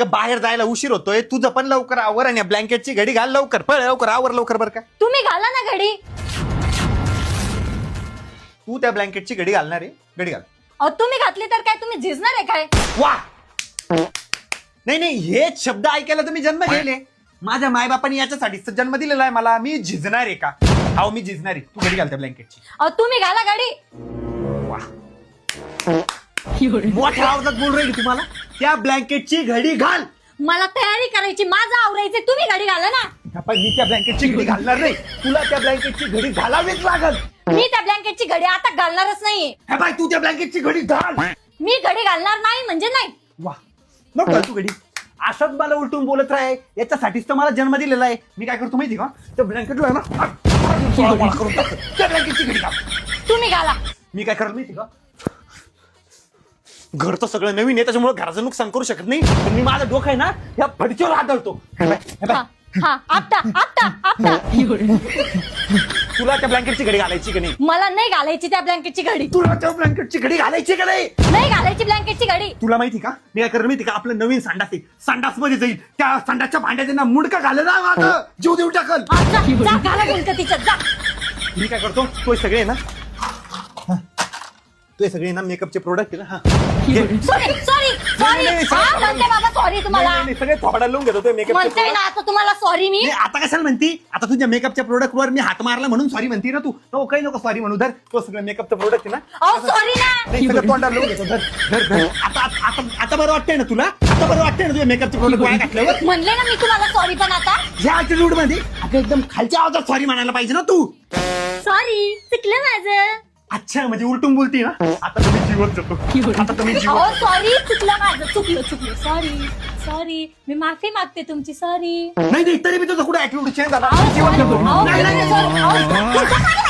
इथं बाहेर जायला उशीर होतोय, तुझं पण लवकर आवर आणि ब्लँकेटची घडी घाल लवकर, पळ लवकर आवर लवकर बरं का. तुम्ही घाला ना घडी. तू त्या ब्लँकेटची घडी घालणार आहे, घडी घाल. अहो तुम्ही घातली तर काय तुम्ही झिजणार आहे काय? वा नाही नाही, हेच शब्द ऐकायला तुम्ही जन्म गेले. माझ्या मायबापाने याच्यासाठीच जन्म दिलेला आहे मला. मी झिजणार आहे का? अहो मी झिजणार आहे. तू घडी घाल त्या ब्लँकेटची. अहो तुम्ही घाला घडी. वा मोठ्या आवाजात बोल राहिली तुम्हाला. त्या ब्लँकेटची घडी घाल. मला तयारी करायची, माझं आवरायचं, तुम्ही घडी घाला ना. पण मी त्या ब्लँकेटची घडी घालणार नाही. तुला त्या ब्लँकेटची घडी घालावीच लागल. मी त्या ब्लँकेटची घडी आता घालणारच नाहीये. हे बाय, तू त्या ब्लँकेटची घडी घाल. मी घडी घालणार नाही म्हणजे नाही. वा नको घाल तू घडी. असंच मला उलटून बोलत राह. याच्यासाठीच तर मला जन्म दिलेला आहे. मी काय करतो माहिती का, त्या ब्लँकेटला ना करून टाकतो. त्या ब्लँकेटची घडी घाल. तुम्ही घाला. मी काय करतो माहिती का, घर तर सगळं नवीन आहे त्याच्यामुळे घराचं नुकसान करू शकत नाही, पण मी माझं डोकं आहे ना या फडकीवर आदळतो. आपटा आपटा आपटा. तुला त्या ब्लँकेटची घडी घालायची का नाही? मला नाही घालायची त्या ब्लँकेटची घडी. तुला त्या ब्लँकेटची घडी घालायची का नाही? नाही घालायची ब्लँकेटची घडी. तुला माहिती का मी काय करतो माहिती का, आपलं नवीन संडास आहे, संडास मध्ये जाईल, त्या संडासच्या भांड्यात ना मुडका घालं ना माझं जीव देऊ टाकल. जा घाला गणपतीच्या जा. मी काय करतो, तो सगळे ना तो सगळे ना मेकअपचे प्रोडक्ट आहे ना. हा सॉरी सॉरी सॉरी. म्हणते बाबा सॉरी तुम्हाला. सगळे थोडा लावून घेतो मेकअप. म्हणते ना आता तुम्हाला सॉरी मी. आता कशाला म्हणती, आता तुझ्या मेकअपच्या प्रोडक्ट वर मी हात मारला म्हणून सॉरी म्हणती ना तू. तो काही नको सॉरी म्हणू. धर तो सगळं मेकअपचं प्रोडक्ट आहे ना. अहो सॉरी ना. सगळं तोंडाला लावून घेतो. धर धर धर. आता बरं वाटतंय ना तुला? आता बरं वाटतंय ना तुझ्या मेकअपचे प्रोडक्ट वाया घातल्यावर? म्हणले ना मी तुम्हाला सॉरी, पण आता ह्या ऍटिट्यूड मध्ये आता एकदम खालच्या आवाजात सॉरी म्हणायला पाहिजे ना तू. सॉरी चुकलं माझं. अच्छा म्हणजे उलटून बोलती ना. आता तुम्ही जीवन जगतो. आता तुम्ही जीवन. अहो सॉरी चुकलं माझं, चुकलं सॉरी सॉरी. मी माफी मागते तुमची. सॉरी. नाही नाही, तरी मी तुझा कुठे ऍटिट्यूड चेंज झाला. अहो जीवन जगतो. sorry. नाही, नाही, नाही. अहो, sorry. अहो,